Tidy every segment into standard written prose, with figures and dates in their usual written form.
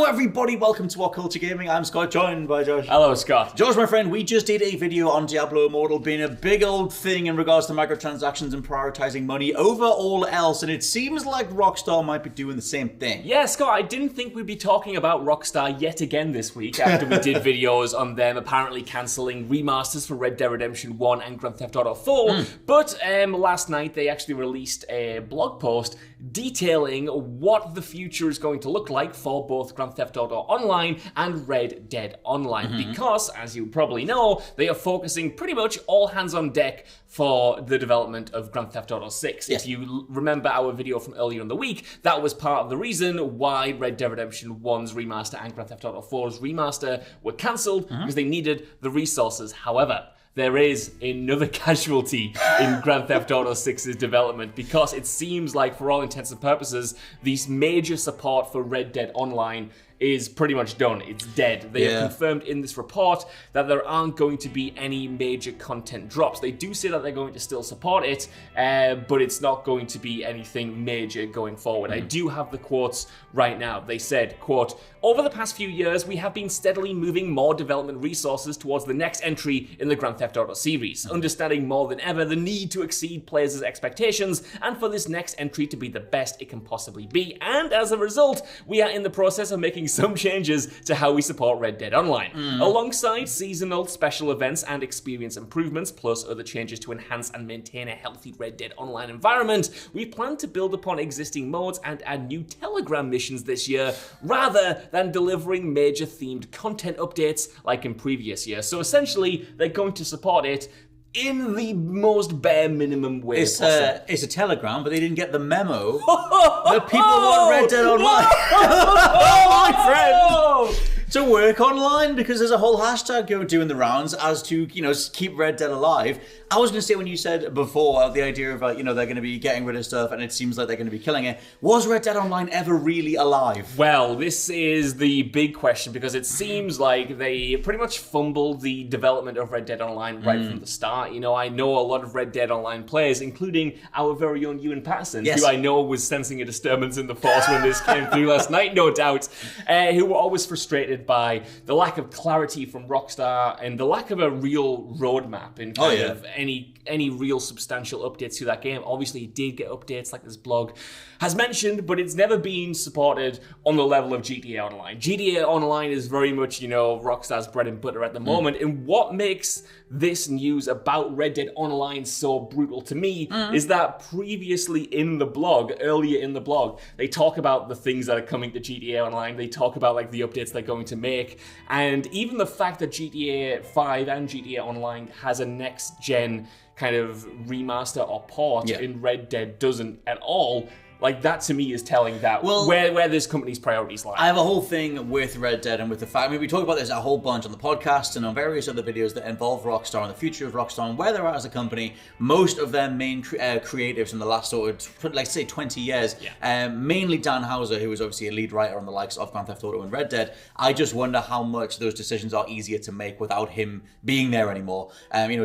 everybody, welcome to WhatCulture Gaming. I'm Scott, joined by Josh. Hello, Scott. Josh, my friend, we just did a video on Diablo Immortal being a big old thing in regards to microtransactions and prioritizing money over all else, and it seems like Rockstar might be doing the same thing. Yeah, Scott, I didn't think we'd be talking about Rockstar yet again this week after we did videos on them apparently cancelling remasters for Red Dead Redemption 1 and Grand Theft Auto 4, but last night they actually released a blog post detailing what the future is going to look like for both Grand Theft Auto Online and Red Dead Online, because, as you probably know, they are focusing pretty much all hands on deck for the development of Grand Theft Auto 6. Yes. If you remember our video from earlier in the week, that was part of the reason why Red Dead Redemption 1's remaster and Grand Theft Auto 4's remaster were cancelled, because they needed the resources. However, there is another casualty in Grand Theft Auto 6's development, because it seems like, for all intents and purposes, this major support for Red Dead Online is pretty much done. It's dead. They have confirmed in this report that there aren't going to be any major content drops. They do say that they're going to still support it, but it's not going to be anything major going forward. I do have the quotes right now. They said, quote, "Over the past few years, we have been steadily moving more development resources towards the next entry in the Grand Theft Auto series, understanding more than ever the need to exceed players' expectations and for this next entry to be the best it can possibly be. And as a result, we are in the process of making some changes to how we support Red Dead Online. Alongside seasonal special events and experience improvements, plus other changes to enhance and maintain a healthy Red Dead Online environment, we plan to build upon existing modes and add new Telegram missions this year, rather than delivering major themed content updates like in previous years." So essentially, they're going to support it in the most bare minimum way possible. It's a telegram, but they didn't get the memo that people want Red Dead Online. My friend! To work online, because there's a whole hashtag doing the rounds as to, keep Red Dead alive. I was going to say, when you said before the idea of, they're going to be getting rid of stuff and it seems like they're going to be killing it, was Red Dead Online ever really alive? Well, this is the big question, because it seems like they pretty much fumbled the development of Red Dead Online right from the start. I know a lot of Red Dead Online players, including our very own Ewan Patterson, who I know was sensing a disturbance in the force when this came through last night, no doubt, who were always frustrated by the lack of clarity from Rockstar and the lack of a real roadmap in kind of any real substantial updates to that game. Obviously, it did get updates like this blog has mentioned, but it's never been supported on the level of GTA Online. GTA Online is very much, Rockstar's bread and butter at the moment, and what makes this news about Red Dead Online so brutal to me is that previously earlier in the blog, they talk about the things that are coming to GTA Online, they talk about the updates they're going to make, and even the fact that GTA 5 and GTA Online has a next-gen kind of remaster or port in Red Dead doesn't at all. That to me is telling that where this company's priorities lie. I have a whole thing with Red Dead and with the fact, we talk about this a whole bunch on the podcast and on various other videos that involve Rockstar and the future of Rockstar and where they're at as a company. Most of their main creatives in the last say 20 years, mainly Dan Houser, who was obviously a lead writer on the likes of Grand Theft Auto and Red Dead. I just wonder how much those decisions are easier to make without him being there anymore.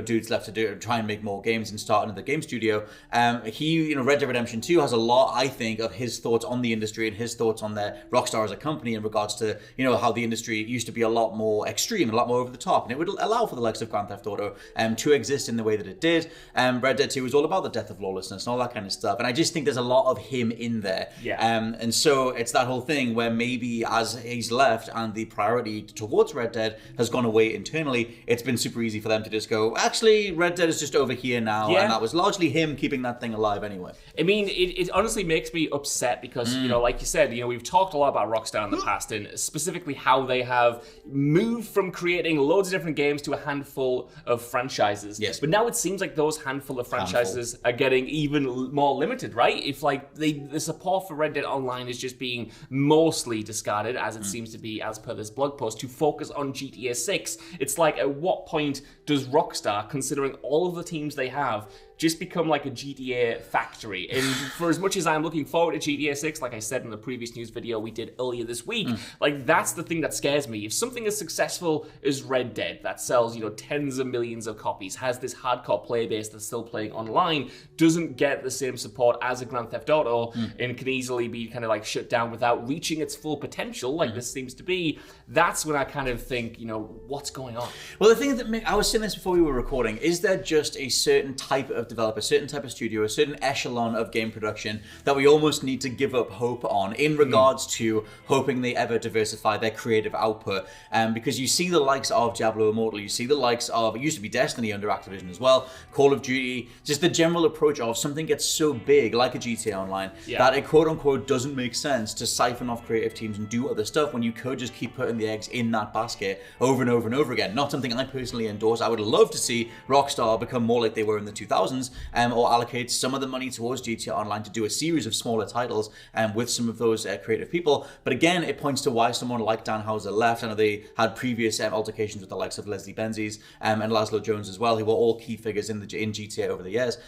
Dude's left to try and make more games and start another game studio. Red Dead Redemption 2 has a lot, I think, of his thoughts on the industry and his thoughts on their Rockstar as a company in regards to, how the industry used to be a lot more extreme, a lot more over the top, and it would allow for the likes of Grand Theft Auto to exist in the way that it did. Red Dead 2 was all about the death of lawlessness and all that kind of stuff, and I just think there's a lot of him in there. And so it's that whole thing where maybe as he's left and the priority towards Red Dead has gone away internally, it's been super easy for them to just go, actually, Red Dead is just over here now, and that was largely him keeping that thing alive anyway. I mean, it honestly makes me upset because, like you said, we've talked a lot about Rockstar in the past, and specifically how they have moved from creating loads of different games to a handful of franchises. Yes. But now it seems like those handful of franchises are getting even more limited, right? If the support for Red Dead Online is just being mostly discarded, as it seems to be as per this blog post, to focus on GTA 6, it's at what point does Rockstar, considering all of the teams they have, just become like a GTA factory. And for as much as I'm looking forward to GTA 6, like I said in the previous news video we did earlier this week, like that's the thing that scares me. If something as successful as Red Dead that sells, tens of millions of copies, has this hardcore player base that's still playing online, doesn't get the same support as a Grand Theft Auto, and can easily be kind of like shut down without reaching its full potential, like this seems to be, that's when I kind of think, what's going on? Well, the thing that I was saying this before we were recording, is there just a certain type of developer, a certain type of studio, a certain echelon of game production that we almost need to give up hope on in regards to hoping they ever diversify their creative output? Because you see the likes of Diablo Immortal, you see the likes of, it used to be Destiny under Activision as well, Call of Duty, just the general approach of something gets so big, like a GTA Online, that it quote-unquote doesn't make sense to siphon off creative teams and do other stuff when you could just keep putting the eggs in that basket over and over and over again. Not something I personally endorse. I would love to see Rockstar become more like they were in the 2000s, or allocate some of the money towards GTA Online to do a series of smaller titles with some of those creative people. But again, it points to why someone like Dan Houser left. I know they had previous altercations with the likes of Leslie Benzies and Laszlo Jones as well, who were all key figures in GTA over the years.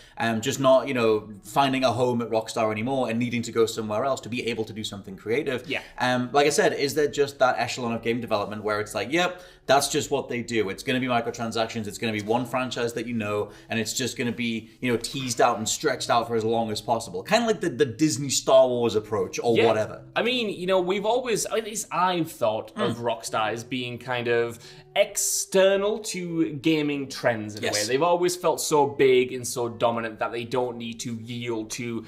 Just not, finding a home at Rockstar anymore and needing to go somewhere else to be able to do something creative. Like I said, is there just that echelon of game development where it's like, yep, that's just what they do. It's going to be microtransactions. It's going to be one franchise that and it's just going to be, teased out and stretched out for as long as possible. Kind of like the Disney Star Wars approach or whatever. I mean, we've always, at least I've thought of Rockstar as being kind of external to gaming trends in a way. They've always felt so big and so dominant that they don't need to yield to,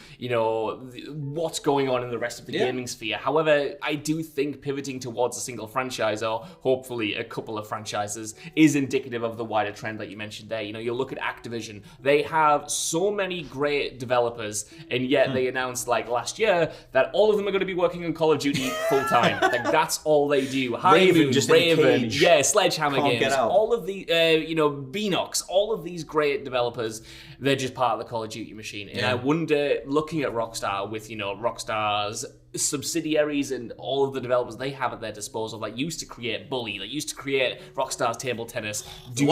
what's going on in the rest of the gaming sphere. However, I do think pivoting towards a single franchise, or hopefully a couple of franchises, is indicative of the wider trend that you mentioned there. You look at Activision, they have so many great developers, and yet they announced like last year that all of them are going to be working on Call of Duty full time. Like that's all they do. Raven, Sledgehammer Games, all of the, Beanox, all of these great developers, they're just part of the Call of Duty machine. And I wonder, looking at Rockstar with, Rockstar's subsidiaries and all of the developers they have at their disposal that used to create Bully, that used to create Rockstar's Table Tennis. The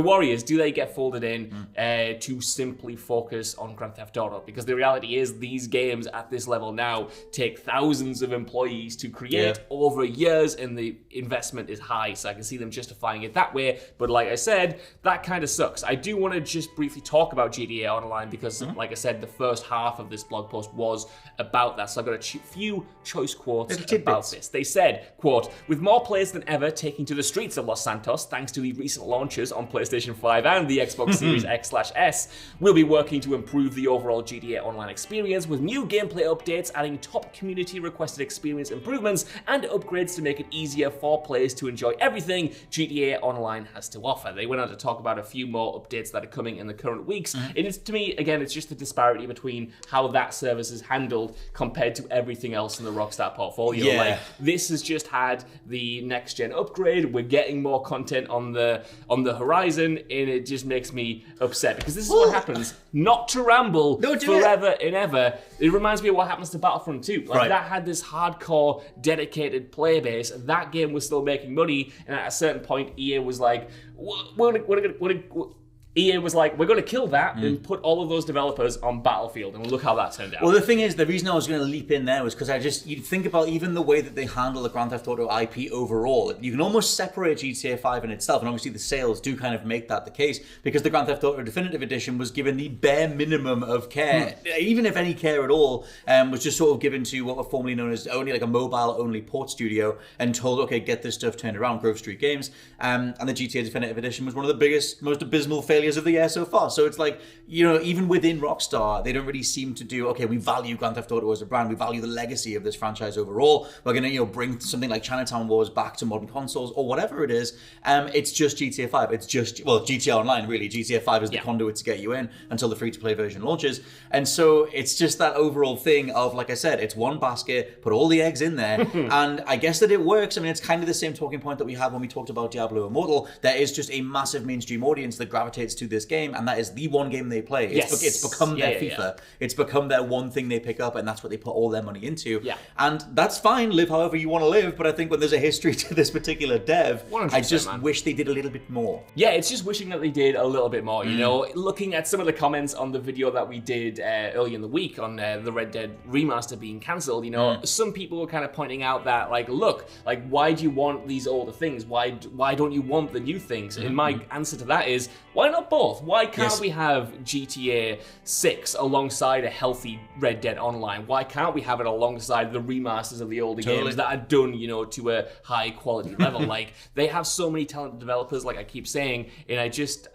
Warriors, do they get folded in to simply focus on Grand Theft Auto? Because the reality is these games at this level now take thousands of employees to create over years, and the investment is high, so I can see them justifying it that way. But like I said, that kind of sucks. I do want to just briefly talk about GTA Online because, like I said, the first half of this blog post was about that. So I've got a few choice quotes about this. They said, quote, "With more players than ever taking to the streets of Los Santos, thanks to the recent launches on PlayStation 5 and the Xbox Series X/S, we'll be working to improve the overall GTA Online experience with new gameplay updates, adding top community requested experience improvements and upgrades to make it easier for players to enjoy everything GTA Online has to offer." They went on to talk about a few more updates that are coming in the current weeks. And it's, to me, again, it's just the disparity between how that service is handled compared to everything else in the Rockstar portfolio. Like, this has just had the next gen upgrade. We're getting more content on the horizon, and it just makes me upset because this is what happens. Not to ramble forever and ever. It reminds me of what happens to Battlefront 2. Like that had this hardcore, dedicated player base. That game was still making money, and at a certain point, EA was like, EA was like, we're going to kill that and put all of those developers on Battlefield, and look how that turned out. Well, the thing is, the reason I was going to leap in there was because you think about even the way that they handle the Grand Theft Auto IP overall. You can almost separate GTA 5 in itself, and obviously the sales do kind of make that the case, because the Grand Theft Auto Definitive Edition was given the bare minimum of care, even if any care at all, was just sort of given to what were formerly known as only like a mobile-only port studio, and told, okay, get this stuff turned around, Grove Street Games, and the GTA Definitive Edition was one of the biggest, most abysmal failures of the year so far. So it's like, even within Rockstar, they don't really seem to do, okay, we value Grand Theft Auto as a brand, we value the legacy of this franchise overall, we're going to, bring something like Chinatown Wars back to modern consoles, or whatever it is. It's just GTA 5. It's just, GTA Online, really. GTA 5 is the conduit to get you in until the free-to-play version launches. And so it's just that overall thing of, like I said, it's one basket, put all the eggs in there, and I guess that it works. I mean, it's kind of the same talking point that we had when we talked about Diablo Immortal. There is just a massive mainstream audience that gravitates to this game, and that is the one game they play. Yes. It's become their FIFA. It's become their one thing they pick up, and that's what they put all their money into. Yeah. And that's fine, live however you want to live, but I think when there's a history to this particular dev, I just wish they did a little bit more. Yeah, it's just wishing that they did a little bit more, you know? Looking at some of the comments on the video that we did early in the week on the Red Dead remaster being cancelled, you know, some people were kind of pointing out that, like, look, like, why do you want these older things? Why don't you want the new things? And my answer to that is, why not both? Why can't we have GTA 6 alongside a healthy Red Dead Online? Why can't we have it alongside the remasters of the older games that are done, you know, to a high quality level? Like, they have so many talented developers, like I keep saying, and I just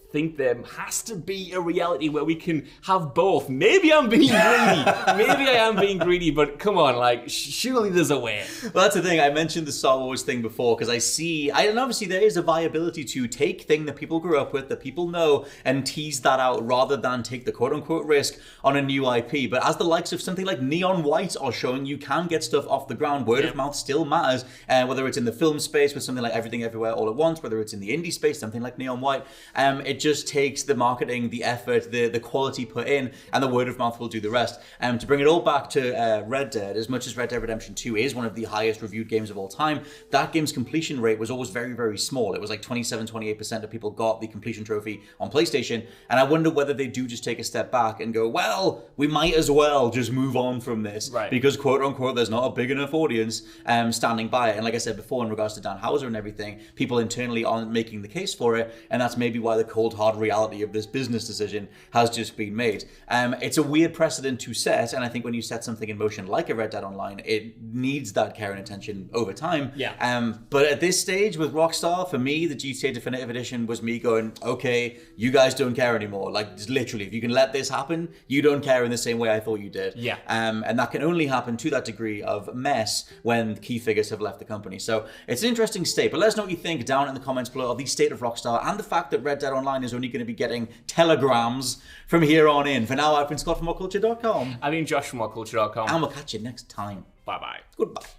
think there has to be a reality where we can have both. Maybe I'm being greedy. Maybe I am being greedy, but come on, like, surely there's a way. Well, that's the thing. I mentioned the Star Wars thing before because and obviously there is a viability to take thing that people grew up with, that people know, and tease that out rather than take the quote-unquote risk on a new IP. But as the likes of something like Neon White are showing, you can get stuff off the ground. Word of mouth still matters, whether it's in the film space with something like Everything Everywhere All at Once, whether it's in the indie space, something like Neon White. It just takes the marketing, the effort, the quality put in, and the word of mouth will do the rest. To bring it all back to Red Dead, as much as Red Dead Redemption 2 is one of the highest reviewed games of all time, that game's completion rate was always very, very small. It was like 27-28% of people got the completion trophy on PlayStation, and I wonder whether they do just take a step back and go, well, we might as well just move on from this, because quote-unquote there's not a big enough audience standing by it. And like I said before, in regards to Dan Houser and everything, people internally aren't making the case for it, and that's maybe why the cold hard reality of this business decision has just been made. It's a weird precedent to set, and I think when you set something in motion like a Red Dead Online, it needs that care and attention over time. But at this stage with Rockstar, for me, the GTA Definitive Edition was me going, okay, you guys don't care anymore. Like, just literally, if you can let this happen, you don't care in the same way I thought you did. And that can only happen to that degree of mess when key figures have left the company. So it's an interesting state, but let us know what you think down in the comments below of the state of Rockstar and the fact that Red Dead Online is only going to be getting telegrams from here on in. For now, I've been Scott from WhatCulture.com. I've been Josh from WhatCulture.com. And we'll catch you next time. Bye-bye. Goodbye.